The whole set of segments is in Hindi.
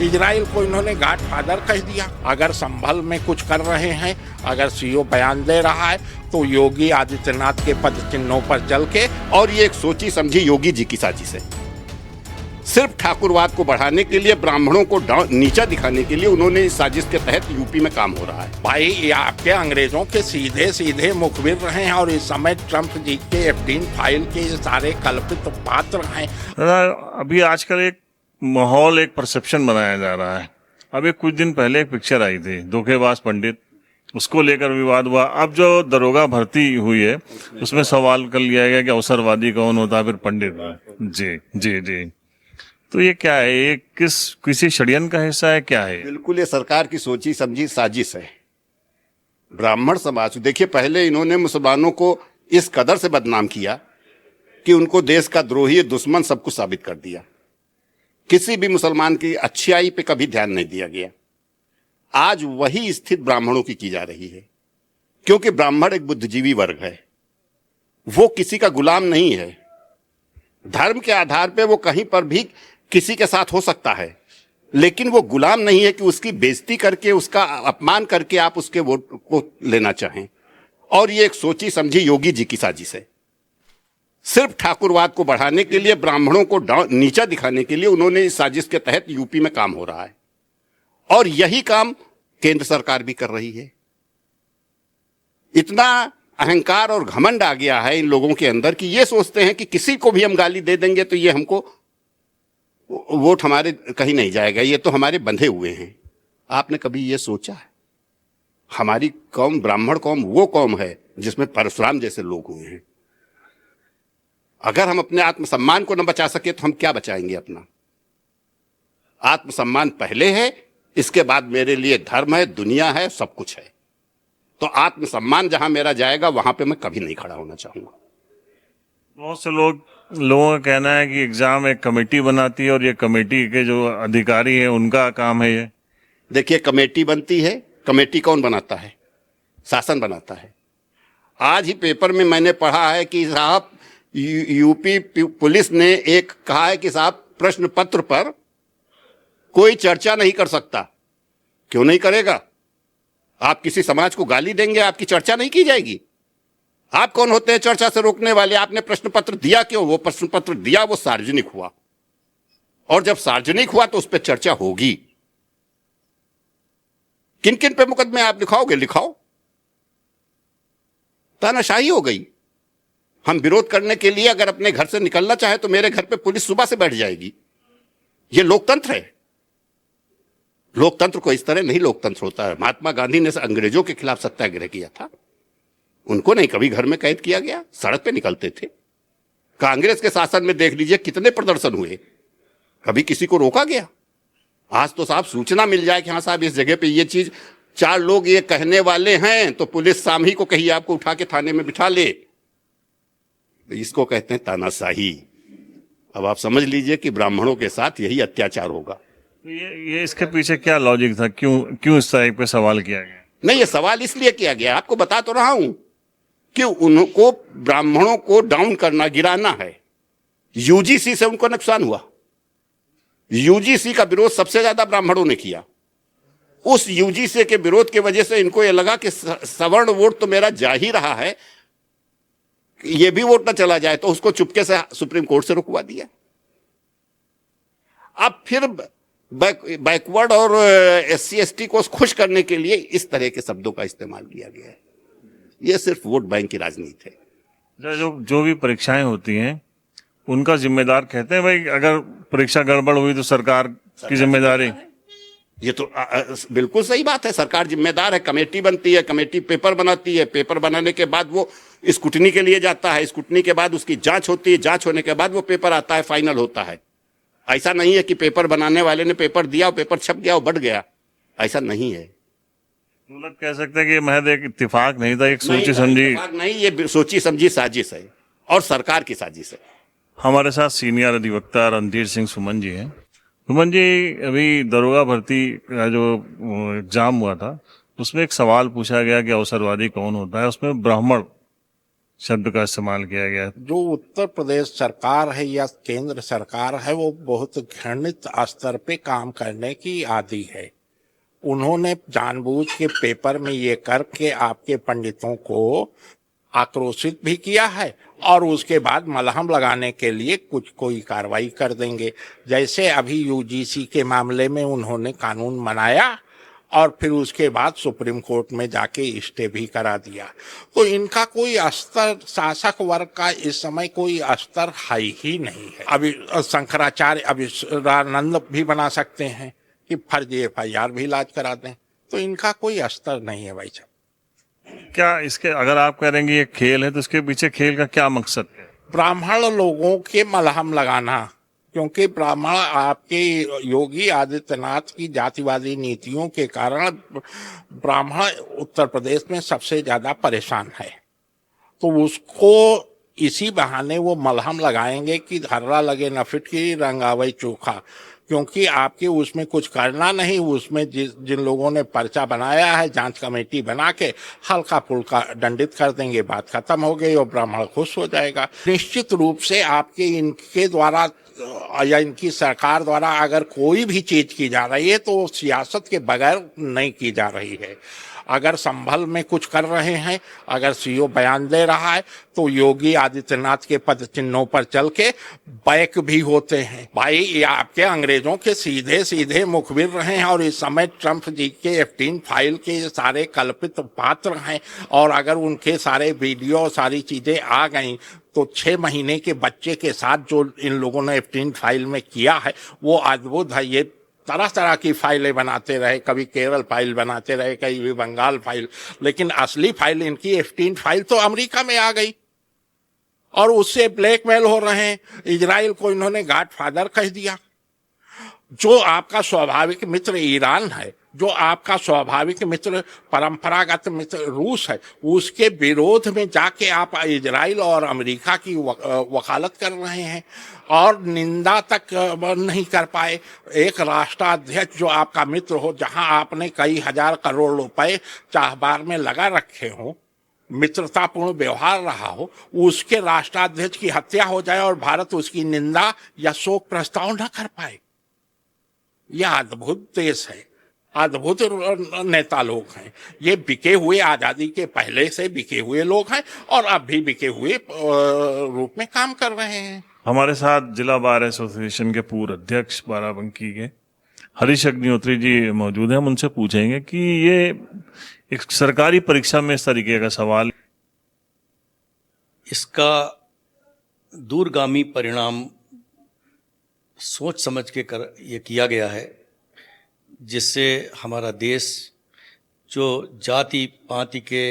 इजराइल को इन्होंने गॉड फादर कह दिया। अगर संभल में कुछ कर रहे हैं, अगर सीओ बयान दे रहा है तो योगी आदित्यनाथ के पद चिन्हों पर चल के, और ये एक सोची समझी योगी जी की साजिश है। सिर्फ ठाकुरवाद को बढ़ाने के लिए, ब्राह्मणों को नीचा दिखाने के लिए उन्होंने इस साजिश के तहत यूपी में काम हो रहा है। भाई ये आपके अंग्रेजों के सीधे सीधे मुखबिर रहे हैं और इस समय ट्रंप जी के एफडीन फाइल के सारे कल्पित पात्र हैं। अभी आजकल एक माहौल, एक परसेप्शन बनाया जा रहा है। अभी कुछ दिन पहले एक पिक्चर आई थी, धोखेबाज पंडित, उसको लेकर विवाद हुआ। अब जो दरोगा भर्ती हुई है उसमें सवाल कर लिया गया कि अवसरवादी कौन होता है, फिर पंडित। जी जी जी, तो ये क्या है? ये किसी षड्यंत्र का हिस्सा है, क्या है? बिल्कुल, ये सरकार की सोची समझी साजिश है। ब्राह्मण समाज, देखिए, पहले इन्होंने मुसलमानों को इस कदर से बदनाम किया कि उनको देश का द्रोही, दुश्मन सब कुछ साबित कर दिया। किसी भी मुसलमान की अच्छाई पे कभी ध्यान नहीं दिया गया। आज वही स्थिति ब्राह्मणों की जा रही है, क्योंकि ब्राह्मण एक बुद्धिजीवी वर्ग है। वो किसी का गुलाम नहीं है। धर्म के आधार पे वो कहीं पर भी किसी के साथ हो सकता है, लेकिन वो गुलाम नहीं है कि उसकी बेइज्जती करके, उसका अपमान करके आप उसके वोट को लेना चाहें। और ये एक सोची समझी योगी जी की साजिश है। सिर्फ ठाकुरवाद को बढ़ाने के लिए, ब्राह्मणों को नीचा दिखाने के लिए उन्होंने इस साजिश के तहत यूपी में काम हो रहा है। और यही काम केंद्र सरकार भी कर रही है। इतना अहंकार और घमंड आ गया है इन लोगों के अंदर कि ये सोचते हैं कि किसी को भी हम गाली दे देंगे तो ये हमको वोट हमारे कहीं नहीं जाएगा, ये तो हमारे बंधे हुए हैं। आपने कभी ये सोचा है? हमारी कौम, ब्राह्मण कौम, वो कौम है जिसमें परशुराम जैसे लोग हुए हैं। अगर हम अपने आत्मसम्मान को न बचा सके तो हम क्या बचाएंगे अपना? आत्मसम्मान पहले है, इसके बाद मेरे लिए धर्म है, दुनिया है, सब कुछ है। तो आत्मसम्मान जहां मेरा जाएगा वहां पे मैं कभी नहीं खड़ा होना चाहूंगा। बहुत से लोगों का कहना है कि एग्जाम एक कमेटी बनाती है और ये कमेटी के जो अधिकारी हैं उनका काम है ये। देखिए, कमेटी बनती है, कमेटी कौन बनाता है? शासन बनाता है। आज ही पेपर में मैंने पढ़ा है कि साहब यूपी पुलिस ने एक कहा है कि साहब प्रश्न पत्र पर कोई चर्चा नहीं कर सकता। क्यों नहीं करेगा? आप किसी समाज को गाली देंगे, आपकी चर्चा नहीं की जाएगी? आप कौन होते हैं चर्चा से रोकने वाले? आपने प्रश्न पत्र दिया क्यों? वो प्रश्न पत्र दिया, वो सार्वजनिक हुआ, और जब सार्वजनिक हुआ तो उस पर चर्चा होगी। किन किन पे मुकदमे आप लिखाओगे? लिखाओ। तानाशाही हो गई। हम विरोध करने के लिए अगर अपने घर से निकलना चाहे तो मेरे घर पे पुलिस सुबह से बैठ जाएगी। ये लोकतंत्र है। लोकतंत्र को इस तरह नहीं लोकतंत्र होता है। महात्मा गांधी ने अंग्रेजों के खिलाफ सत्याग्रह किया था, उनको नहीं कभी घर में कैद किया गया, सड़क पे निकलते थे। कांग्रेस के शासन में देख लीजिए कितने प्रदर्शन हुए, कभी किसी को रोका गया? आज तो साहब सूचना मिल जाए कि हाँ साहब इस जगह पे ये चीज, 4 लोग ये कहने वाले हैं, तो पुलिस शाम ही को कहिए आपको उठा के थाने में बिठा ले। इसको कहते हैं तानाशाही। अब आप समझ लीजिए कि ब्राह्मणों के साथ यही अत्याचार होगा। ये इसके पीछे क्या लॉजिक था? क्यों इस तरह पे सवाल किया गया? नहीं, ये सवाल इसलिए किया गया, आपको बता तो रहा हूं कि उनको, ब्राह्मणों को डाउन करना, गिराना है। यूजीसी से उनको नुकसान हुआ। यूजीसी का विरोध सबसे ज्यादा ब्राह्मणों ने किया। उस यूजीसी के विरोध की वजह से इनको यह लगा कि सवर्ण वोट तो मेरा जा ही रहा है, ये भी वोट ना चला जाए, तो उसको चुपके से सुप्रीम कोर्ट से रुकवा दिया। अब फिर बैकवर्ड और SC ST को खुश करने के लिए इस तरह के शब्दों का इस्तेमाल किया गया है। यह सिर्फ वोट बैंक की राजनीति है। जो भी परीक्षाएं होती हैं उनका जिम्मेदार कहते हैं भाई, अगर परीक्षा गड़बड़ हुई तो सरकार की जिम्मेदारी। ये तो बिल्कुल सही बात है, सरकार जिम्मेदार है। कमेटी बनती है, कमेटी पेपर बनाती है, पेपर बनाने के बाद वो स्क्रूटनी के लिए जाता है, स्क्रूटनी के बाद उसकी जांच होती है, जांच होने के बाद वो पेपर आता है, फाइनल होता है। ऐसा नहीं है कि पेपर बनाने वाले ने पेपर दिया और पेपर छप गया और बढ़ गया, ऐसा नहीं है। मतलब कह सकते हैं कि महज एक इत्तेफाक नहीं था, एक सोची समझी नहीं, ये सोची समझी साजिश है और सरकार की साजिश है। हमारे साथ सीनियर अधिवक्ता रणधीर सिंह सुमन जी हैं। सुमन जी, अभी दरोगा भर्ती का जो एग्जाम हुआ था उसमें एक सवाल पूछा गया कि अवसरवादी कौन होता है, उसमें ब्राह्मण शब्द का इस्तेमाल किया गया। जो उत्तर प्रदेश सरकार है या केंद्र सरकार है वो बहुत घृणित स्तर पे काम करने की आदी है। उन्होंने जानबूझ के पेपर में ये करके आपके पंडितों को आक्रोशित भी किया है और उसके बाद मलहम लगाने के लिए कोई कार्रवाई कर देंगे। जैसे अभी यूजीसी के मामले में उन्होंने कानून बनाया और फिर उसके बाद सुप्रीम कोर्ट में जाके स्टे भी करा दिया। तो इनका कोई स्तर, शासक वर्ग का इस समय कोई स्तर हाई ही नहीं है। अभी शंकराचार्य अभिसरानंद भी बना सकते हैं कि फर्जी FIR भी इलाज करा दें। तो इनका कोई स्तर नहीं है भाई साहब। क्या इसके, अगर आप कह रहे हैं ये खेल है, तो इसके पीछे खेल का क्या मकसद है? ब्राह्मण लोगों के मलहम लगाना, क्योंकि ब्राह्मण आपके योगी आदित्यनाथ की जातिवादी नीतियों के कारण ब्राह्मण उत्तर प्रदेश में सबसे ज्यादा परेशान है। तो उसको इसी बहाने वो मलहम लगाएंगे कि हर्रा लगे न फिटकी रंग आवे चोखा, क्योंकि आपके उसमें कुछ करना नहीं। उसमें जिन लोगों ने पर्चा बनाया है, जांच कमेटी बना के हल्का फुल्का दंडित कर देंगे, बात खत्म हो गई और ब्राह्मण खुश हो जाएगा। निश्चित रूप से आपके इनके द्वारा या इनकी सरकार द्वारा अगर कोई भी चीज की जा रही है तो सियासत के बगैर नहीं की जा रही है। अगर संभल में कुछ कर रहे हैं, अगर CO बयान दे रहा है तो योगी आदित्यनाथ के पद चिन्हों पर चल के बैक भी होते हैं। भाई ये आपके अंग्रेजों के सीधे सीधे मुखबिर रहे हैं और इस समय ट्रंप जी के Epstein फाइल के सारे कल्पित पात्र हैं। और अगर उनके सारे वीडियो सारी चीजें आ गई तो 6 महीने के बच्चे के साथ जो इन लोगों ने Epstein फाइल में किया है वो अद्भुत है। ये तरह तरह की फाइलें बनाते रहे, कभी केरल फाइल बनाते रहे, कभी बंगाल फाइल, लेकिन असली फाइल इनकी Epstein फाइल तो अमेरिका में आ गई और उससे ब्लैकमेल हो रहे हैं। इजराइल को इन्होंने गॉडफादर कह दिया। जो आपका स्वाभाविक मित्र ईरान है, जो आपका स्वाभाविक मित्र परंपरागत मित्र रूस है, उसके विरोध में जाके आप इजराइल और अमेरिका की वकालत कर रहे हैं और निंदा तक नहीं कर पाए। एक राष्ट्राध्यक्ष जो आपका मित्र हो, जहां आपने कई हजार करोड़ रुपए चाहबार में लगा रखे हो, मित्रतापूर्ण व्यवहार रहा हो, उसके राष्ट्राध्यक्ष की हत्या हो जाए और भारत उसकी निंदा या शोक प्रस्ताव न कर पाए। यह अद्भुत देश है, अद्भुत नेता लोग हैं। ये बिके हुए, आजादी के पहले से बिके हुए लोग हैं और अब भी बिके हुए रूप में काम कर रहे हैं। हमारे साथ जिला बार एसोसिएशन के पूर्व अध्यक्ष बाराबंकी के हरीश अग्निहोत्री जी मौजूद हैं। हम उनसे पूछेंगे कि ये एक सरकारी परीक्षा में इस तरीके का सवाल, इसका दूरगामी परिणाम सोच समझ के ये किया गया है, जिससे हमारा देश जो जाति पाति के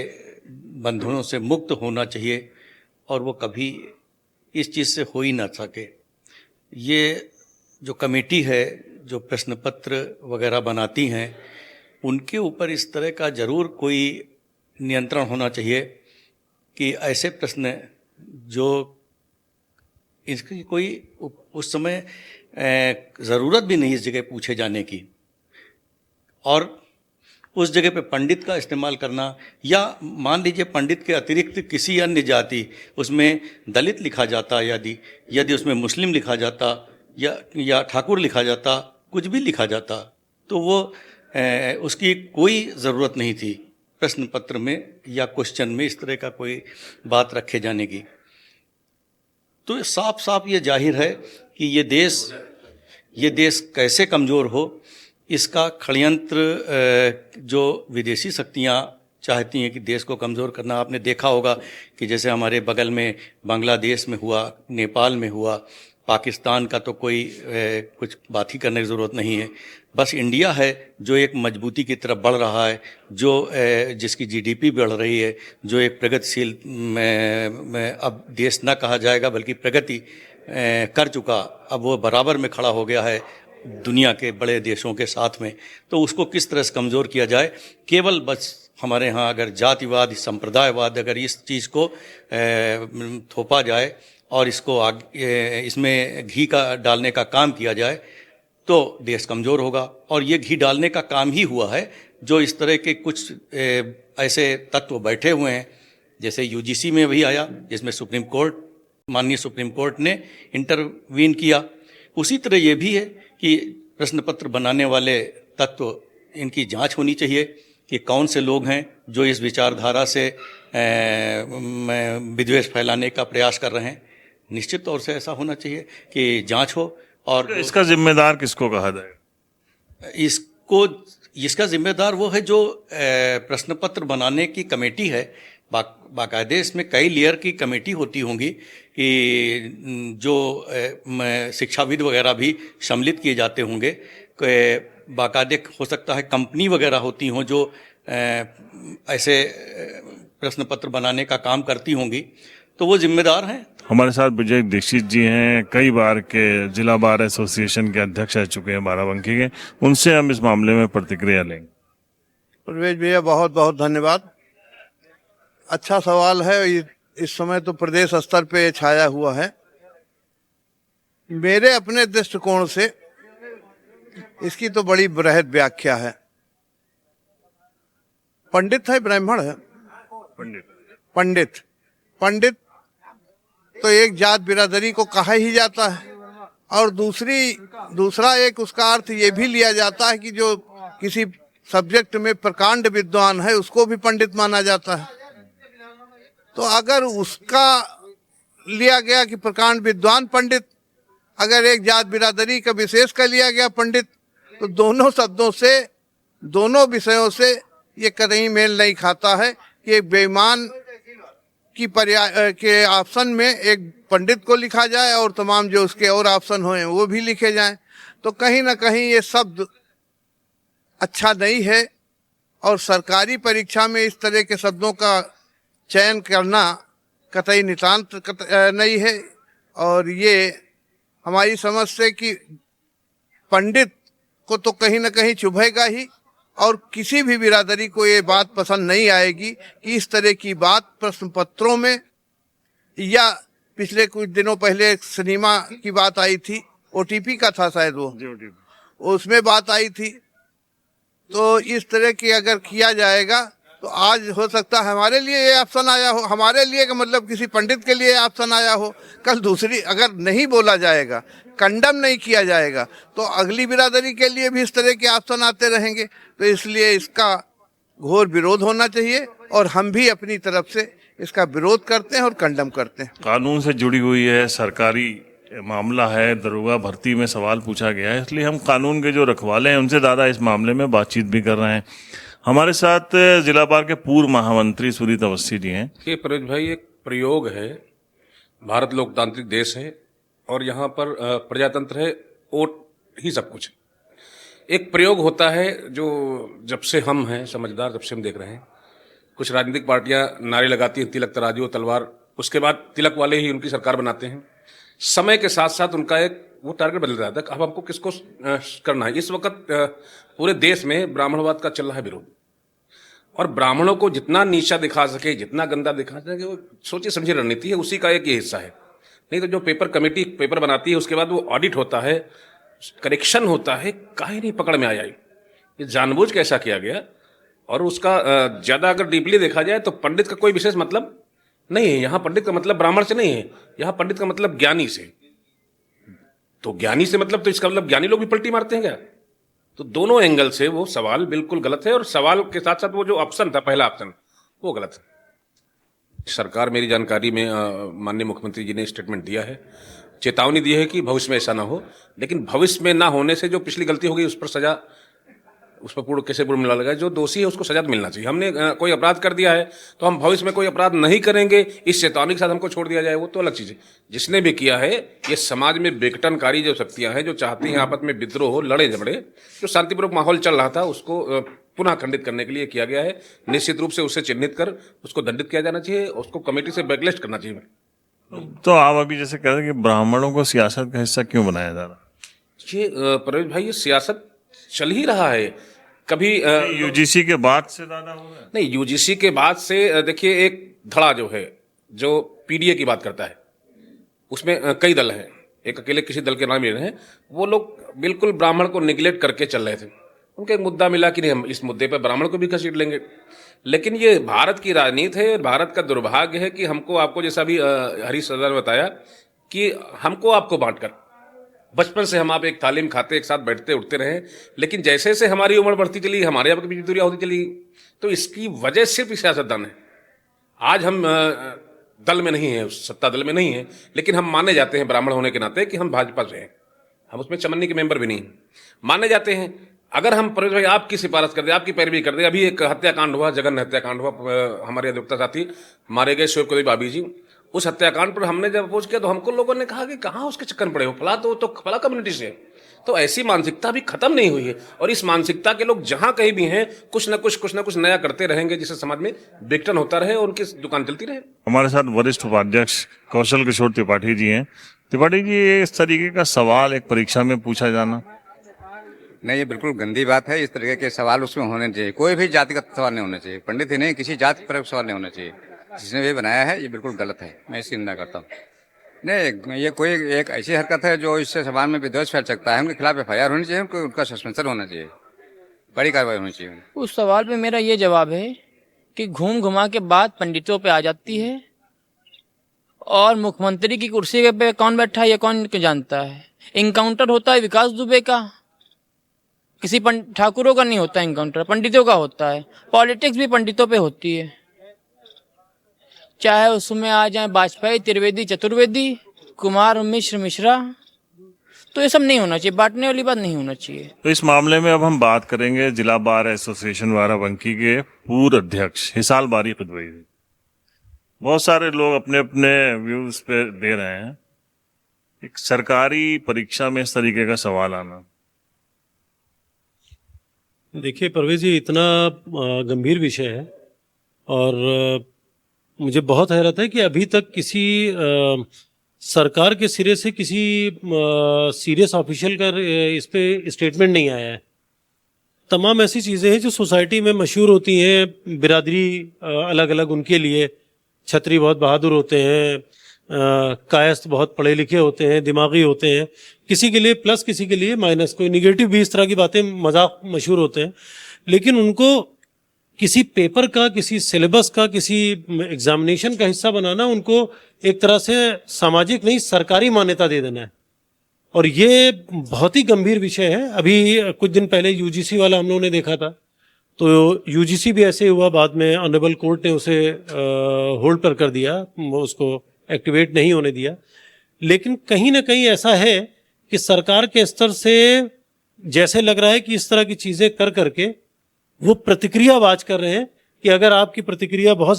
बंधनों से मुक्त होना चाहिए और वो कभी इस चीज़ से हो ही ना सके। ये जो कमेटी है जो प्रश्न पत्र वगैरह बनाती हैं, उनके ऊपर इस तरह का ज़रूर कोई नियंत्रण होना चाहिए कि ऐसे प्रश्न जो इसकी कोई उस समय ज़रूरत भी नहीं इस जगह पूछे जाने की, और उस जगह पे पंडित का इस्तेमाल करना, या मान लीजिए पंडित के अतिरिक्त किसी अन्य जाति, उसमें दलित लिखा जाता, यदि उसमें मुस्लिम लिखा जाता या ठाकुर लिखा जाता, कुछ भी लिखा जाता, तो वो उसकी कोई ज़रूरत नहीं थी प्रश्न पत्र में या क्वेश्चन में इस तरह का कोई बात रखे जाने की। तो साफ साफ ये जाहिर है कि ये देश कैसे कमज़ोर हो, इसका षड्यंत्र जो विदेशी शक्तियाँ चाहती हैं कि देश को कमज़ोर करना। आपने देखा होगा कि जैसे हमारे बगल में बांग्लादेश में हुआ, नेपाल में हुआ, पाकिस्तान का तो कोई कुछ बात ही करने की ज़रूरत नहीं है। बस इंडिया है जो एक मजबूती की तरफ बढ़ रहा है, जो जिसकी GDP बढ़ रही है, जो एक प्रगतिशील में अब देश ना कहा जाएगा बल्कि प्रगति कर चुका, अब वो बराबर में खड़ा हो गया है दुनिया के बड़े देशों के साथ में। तो उसको किस तरह से कमज़ोर किया जाए, केवल बस हमारे यहाँ अगर जातिवाद, संप्रदायवाद, अगर इस चीज़ को थोपा जाए और इसको इसमें घी का डालने का काम किया जाए तो देश कमज़ोर होगा। और ये घी डालने का काम ही हुआ है। जो इस तरह के कुछ ऐसे तत्व बैठे हुए हैं जैसे यूजीसी में भी आया, जिसमें माननीय सुप्रीम कोर्ट ने इंटरवीन किया, उसी तरह ये भी है कि प्रश्न पत्र बनाने वाले तत्व, इनकी जांच होनी चाहिए कि कौन से लोग हैं जो इस विचारधारा से विद्वेष फैलाने का प्रयास कर रहे हैं। निश्चित तौर से ऐसा होना चाहिए कि जांच हो। और इसका जिम्मेदार किसको कहा जाएगा? इसका जिम्मेदार वो है जो प्रश्न पत्र बनाने की कमेटी है। बाकायदे इसमें कई लेयर की कमेटी होती होंगी कि जो शिक्षाविद वगैरह भी सम्मिलित किए जाते होंगे। बाकायदे हो सकता है कंपनी वगैरह होती हों जो ऐसे प्रश्न पत्र बनाने का काम करती होंगी, तो वो जिम्मेदार हैं। हमारे साथ विजय दीक्षित जी हैं, कई बार के जिला बार एसोसिएशन के अध्यक्ष रह चुके हैं बाराबंकी के। उनसे हम इस मामले में प्रतिक्रिया लेंगे। प्रवेश भैया बहुत बहुत धन्यवाद। अच्छा सवाल है। इस समय तो प्रदेश स्तर पे छाया हुआ है। मेरे अपने दृष्टिकोण से इसकी तो बड़ी बृहद व्याख्या है। पंडित है, ब्राह्मण है। पंडित तो एक जात बिरादरी को कहा ही जाता है, और दूसरा एक उसका अर्थ ये भी लिया जाता है कि जो किसी सब्जेक्ट में प्रकांड विद्वान है उसको भी पंडित माना जाता है। तो अगर उसका लिया गया कि प्रकांड विद्वान पंडित, अगर एक जात बिरादरी का विशेष का लिया गया पंडित, तो दोनों शब्दों से, दोनों विषयों से ये कतई मेल नहीं खाता है कि एक बेईमान की पर्याय के ऑप्शन में एक पंडित को लिखा जाए और तमाम जो उसके और ऑप्शन हुए वो भी लिखे जाएं। तो कहीं ना कहीं ये शब्द अच्छा नहीं है, और सरकारी परीक्षा में इस तरह के शब्दों का चयन करना कतई नितांत नहीं है। और ये हमारी समझ से कि पंडित को तो कहीं ना कहीं चुभेगा ही, और किसी भी बिरादरी को ये बात पसंद नहीं आएगी कि इस तरह की बात प्रश्न पत्रों में, या पिछले कुछ दिनों पहले एक सिनेमा की बात आई थी, ओटीपी का था शायद वो, उसमें बात आई थी। तो इस तरह की अगर किया जाएगा तो आज हो सकता है हमारे लिए ये ऑप्शन आया हो, हमारे लिए का मतलब किसी पंडित के लिए ऑप्शन आया हो, कल दूसरी अगर नहीं बोला जाएगा, कंडम नहीं किया जाएगा, तो अगली बिरादरी के लिए भी इस तरह के ऑप्शन आते रहेंगे। तो इसलिए इसका घोर विरोध होना चाहिए, और हम भी अपनी तरफ से इसका विरोध करते हैं और कंडम करते हैं। कानून से जुड़ी हुई है, सरकारी मामला है, दरोगा भर्ती में सवाल पूछा गया है, इसलिए हम कानून के जो रखवाले हैं उनसे ज़्यादा इस मामले में बातचीत भी कर रहे हैं। हमारे साथ जिला बार के पूर्व महामंत्री सुरीत अवस्थी जी हैं। ये प्रवेश भाई एक प्रयोग है। भारत लोकतांत्रिक देश है और यहाँ पर प्रजातंत्र है, वोट ही सब कुछ। एक प्रयोग होता है जो जब से हम हैं समझदार, जब से हम देख रहे हैं, कुछ राजनीतिक पार्टियां नारे लगाती हैं तिलक तराजू तलवार, उसके बाद तिलक वाले ही उनकी सरकार बनाते हैं। समय के साथ साथ उनका एक वो टारगेट बदल जाता है कि अब हमको किसको करना है। इस वक्त पूरे देश में ब्राह्मणवाद का चल रहा है विरोध, और ब्राह्मणों को जितना नीचा दिखा सके, जितना गंदा दिखा सके, वो सोची समझी रणनीति है, उसी का एक ये हिस्सा है। नहीं तो जो पेपर कमेटी पेपर बनाती है उसके बाद वो ऑडिट होता है, करेक्शन होता है, काहे नहीं पकड़ में आया। ये जानबूझ के ऐसा किया गया, और उसका ज्यादा अगर डीपली देखा जाए तो पंडित का कोई विशेष मतलब नहीं है। यहाँ पंडित का मतलब ब्राह्मण से नहीं है, यहाँ पंडित का मतलब ज्ञानी से। तो ज्ञानी से मतलब, तो इसका मतलब ज्ञानी लोग भी पलटी मारते हैं क्या? तो दोनों एंगल से वो सवाल बिल्कुल गलत है, और सवाल के साथ साथ वो जो ऑप्शन था, पहला ऑप्शन, वो गलत है। सरकार, मेरी जानकारी में माननीय मुख्यमंत्री जी ने स्टेटमेंट दिया है, चेतावनी दी है कि भविष्य में ऐसा ना हो, लेकिन भविष्य में ना होने से जो पिछली गलती हो गई उस पर सजा, उस पर पूर्ण कैसे पूर्ण मिला लगा, जो दोषी है उसको सजा तो मिलना चाहिए। हमने कोई अपराध कर दिया है तो हम भविष्य में कोई अपराध नहीं करेंगे, इस चेतावनी के साथ हमको छोड़ दिया जाए, वो तो अलग चीज़ है। जिसने भी किया है, ये समाज में विघटनकारी जो शक्तियां हैं जो चाहती हैं आपस में विद्रोह हो, लड़े झगड़े, जो शांतिपूर्वक माहौल चल रहा था उसको पुनः खंडित करने के लिए किया गया है। निश्चित रूप से उसे चिन्हित कर उसको दंडित किया जाना चाहिए, उसको कमेटी से बैकलिस्ट करना चाहिए। तो आप अभी जैसे कह रहे हैं कि ब्राह्मणों को सियासत का हिस्सा क्यों बनाया जा रहा है? ये प्रवेश भाई, ये सियासत चल ही रहा है। कभी यूजीसी के बाद से ज्यादा हो गया? नहीं, यूजीसी के बाद से देखिए, एक धड़ा जो है जो पीडीए की बात करता है, उसमें कई दल हैं, एक अकेले किसी दल के नाम ले रहे हैं, वो लोग बिल्कुल ब्राह्मण को निगलेक्ट करके चल रहे थे। उनका एक मुद्दा मिला कि नहीं हम इस मुद्दे पर ब्राह्मण को भी घसीट लेंगे। लेकिन ये भारत की राजनीति है, भारत का दुर्भाग्य है कि हमको आपको जैसा भी हरीश सरदार ने बताया कि हमको आपको बांटकर बचपन से हम आप एक थाली में खाते, एक साथ बैठते उठते रहे, लेकिन जैसे जैसे हमारी उम्र बढ़ती चली, हमारे आपकी बीच दूरियां होती चली, तो इसकी वजह सिर्फ सियासतदान है। आज हम दल में नहीं है, सत्ता दल में नहीं है, लेकिन हम माने जाते हैं ब्राह्मण होने के नाते कि हम भाजपा से हैं, हम उसमें चमन्नी के मेंबर भी नहीं माने जाते हैं। अगर हम परवेश भाई आपकी सिफारिश कर दे, आपकी पैरवी कर दे, अभी एक हत्याकांड हुआ, जगन हत्याकांड हुआ, हमारे अधिवक्ता साथी मारे गए शोएब कदीर बाबी जी, उस हत्याकांड पर हमने जब अपोज किया तो हमको लोगों ने कहा कि कहाँ उसके चक्कर में पड़े हो, फला तो फला कम्युनिटी से। तो ऐसी मानसिकता भी खत्म नहीं हुई है, और इस मानसिकता के लोग जहां कहीं भी हैं कुछ ना कुछ नया करते रहेंगे, जिससे समाज में विघटन होता रहे और उनकी दुकान चलती रहे। हमारे साथ वरिष्ठ उपाध्यक्ष कौशल किशोर त्रिपाठी जी हैं। त्रिपाठी जी, ये इस तरीके का सवाल एक परीक्षा में पूछा जाना, नहीं, ये बिल्कुल गंदी बात है। इस तरीके के सवाल उसमें होने चाहिए, कोई भी जातिगत सवाल नहीं होना चाहिए, पंडित ही नहीं किसी जाति पर सवाल नहीं होना चाहिए। जिसने भी बनाया है ये बिल्कुल गलत है, मैं इसकी निंदा करता हूँ। नहीं, ये कोई एक ऐसी हरकत है जो इससे समाज में विद्वेष फैल सकता है। उनके खिलाफ FIR होनी चाहिए, उनका सस्पेंशन होना चाहिए, बड़ी कार्रवाई होनी चाहिए। उस सवाल पे मेरा ये जवाब है कि घूम घुमा के बात पंडितों पे आ जाती है, और मुख्यमंत्री की कुर्सी पे कौन बैठा है ये कौन जानता है। इनकाउंटर होता है विकास दुबे का, किसी ठाकुरों का नहीं होता इनकाउंटर, पंडितों का होता है। पॉलिटिक्स भी पंडितों पे होती है, चाहे उसमें आ जाए वाजपेयी, त्रिवेदी, चतुर्वेदी, कुमार, मिश्रा। तो ये सब नहीं होना चाहिए, बांटने वाली बात नहीं होना चाहिए। तो इस मामले में अब हम बात करेंगे जिला बार एसोसिएशन बाराबंकी के पूर्व अध्यक्ष हिसाल बारी किदवई। बहुत सारे लोग अपने अपने व्यूज पे दे रहे हैं, एक सरकारी परीक्षा में इस तरीके का सवाल आना। देखिए परवेज जी, इतना गंभीर विषय है, और मुझे बहुत हैरत है कि अभी तक किसी सरकार के सिरे से किसी सीरियस ऑफिशियल का इस पे स्टेटमेंट नहीं आया है। तमाम ऐसी चीज़ें हैं जो सोसाइटी में मशहूर होती हैं, बिरादरी अलग अलग उनके लिए, छतरी बहुत बहादुर होते हैं, कायस्थ बहुत पढ़े लिखे होते हैं, दिमागी होते हैं, किसी के लिए प्लस किसी के लिए माइनस, कोई निगेटिव भी इस तरह की बातें मजाक मशहूर होते हैं। लेकिन उनको किसी पेपर का, किसी सिलेबस का, किसी एग्जामिनेशन का हिस्सा बनाना, उनको एक तरह से सामाजिक नहीं सरकारी मान्यता दे देना है, और ये बहुत ही गंभीर विषय है। अभी कुछ दिन पहले UGC वाला हम लोगों ने देखा था, तो UGC भी ऐसे हुआ, बाद में ऑनरेबल कोर्ट ने उसे होल्ड पर कर दिया, उसको एक्टिवेट नहीं होने दिया। लेकिन कहीं ना कहीं ऐसा है कि सरकार के स्तर से जैसे लग रहा है कि इस तरह की चीज़ें कर करके वो प्रतिक्रियावाज कर रहे हैं कि अगर आपकी प्रतिक्रिया बहुत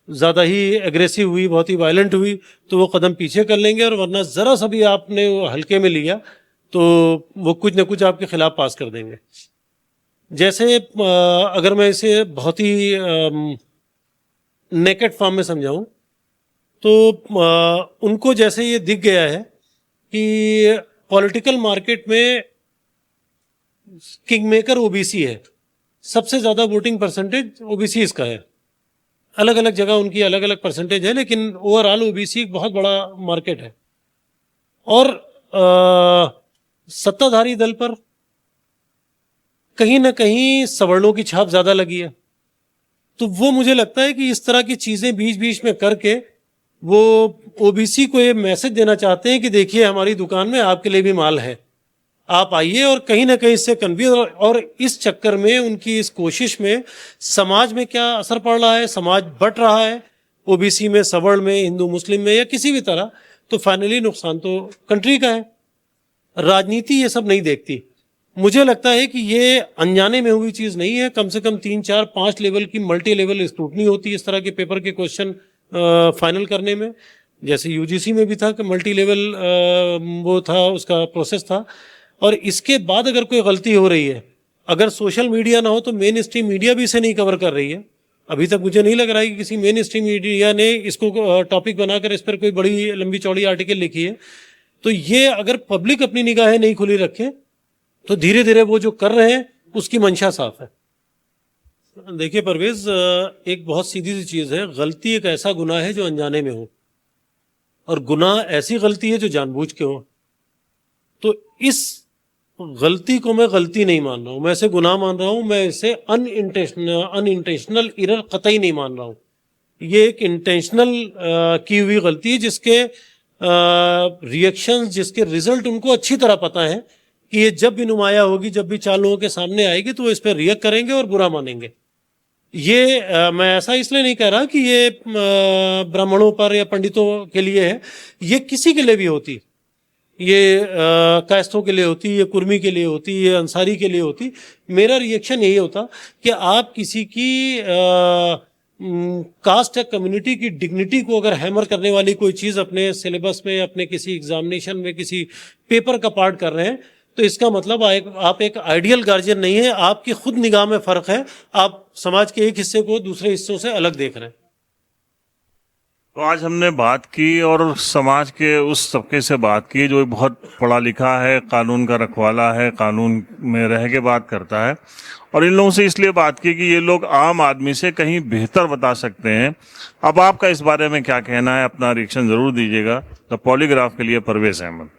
ज़्यादा ही एग्रेसिव हुई, बहुत ही वायलेंट हुई, तो वो कदम पीछे कर लेंगे, और वरना ज़रा सा भी आपने वो हल्के में लिया तो वो कुछ ना कुछ आपके खिलाफ पास कर देंगे। जैसे अगर मैं इसे बहुत ही नेकेड फॉर्म में समझाऊं तो उनको जैसे ये दिख गया है कि पॉलिटिकल मार्केट में किंग मेकर OBC है, सबसे ज़्यादा वोटिंग परसेंटेज OBC इसका है। अलग अलग जगह उनकी अलग अलग परसेंटेज है, लेकिन ओवरऑल OBC एक बहुत बड़ा मार्केट है। और सत्ताधारी दल पर कहीं ना कहीं सवर्णों की छाप ज़्यादा लगी है, तो वो मुझे लगता है कि इस तरह की चीज़ें बीच बीच में करके वो OBC को ये मैसेज देना चाहते हैं कि देखिए हमारी दुकान में आपके लिए भी माल है, आप आइए, और कहीं ना कहीं इससे कन्फ्यूज। और इस चक्कर में उनकी इस कोशिश में समाज में क्या असर पड़ रहा है, समाज बट रहा है OBC में, सवर्ण में, हिंदू मुस्लिम में, या किसी भी तरह, तो फाइनली नुकसान तो कंट्री का है। राजनीति ये सब नहीं देखती। मुझे लगता है कि ये अनजाने में हुई चीज़ नहीं है, कम से कम 3, 4, 5 लेवल की मल्टी लेवल स्क्रूटनी होती है इस तरह के पेपर के क्वेश्चन फाइनल करने में। जैसे UGC में भी था कि मल्टी लेवल वो था, उसका प्रोसेस था। और इसके बाद अगर कोई गलती हो रही है, अगर सोशल मीडिया ना हो तो मेन स्ट्रीम मीडिया भी इसे नहीं कवर कर रही है। अभी तक मुझे नहीं लग रहा है कि किसी मेन स्ट्रीम मीडिया ने इसको टॉपिक बनाकर इस पर कोई बड़ी लंबी चौड़ी आर्टिकल लिखी है। तो ये अगर पब्लिक अपनी निगाहें नहीं खुली रखे तो धीरे धीरे वो जो कर रहे हैं उसकी मंशा साफ है। देखिए परवेज, एक बहुत सीधी सी चीज़ है, गलती एक ऐसा गुनाह है जो अनजाने में हो, और गुनाह ऐसी गलती है जो जानबूझ के हो। तो इस गलती को मैं गलती नहीं मान रहा हूँ, मैं इसे गुनाह मान रहा हूँ, मैं इसे अनइंटेंशनल एरर कतई नहीं मान रहा हूँ। ये एक इंटेंशनल की हुई गलती है जिसके रिएक्शंस, जिसके रिजल्ट उनको अच्छी तरह पता है कि ये जब भी नुमाया होगी, जब भी 4 लोगों के सामने आएगी तो वो इस पर रिएक्ट करेंगे और बुरा मानेंगे। ये मैं ऐसा इसलिए नहीं कह रहा कि ये ब्राह्मणों पर या पंडितों के लिए है, ये किसी के लिए भी होती, ये कायस्थों के लिए होती, ये कुर्मी के लिए होती, ये अंसारी के लिए होती। मेरा रिएक्शन यही होता कि आप किसी की कास्ट या कम्युनिटी की डिग्निटी को अगर हैमर करने वाली कोई चीज़ अपने सिलेबस में, अपने किसी एग्जामिनेशन में, किसी पेपर का पार्ट कर रहे हैं, तो इसका मतलब आप एक आइडियल गार्जियन नहीं है, आपकी खुद निगाह में फ़र्क है, आप समाज के एक हिस्से को दूसरे हिस्सों से अलग देख रहे हैं। तो आज हमने बात की और समाज के उस तबके से बात की जो बहुत पढ़ा लिखा है, कानून का रखवाला है, कानून में रह के बात करता है, और इन लोगों से इसलिए बात की कि ये लोग आम आदमी से कहीं बेहतर बता सकते हैं। अब आपका इस बारे में क्या कहना है, अपना रिएक्शन जरूर दीजिएगा। द पॉलीग्राफ के लिए परवेज अहमद।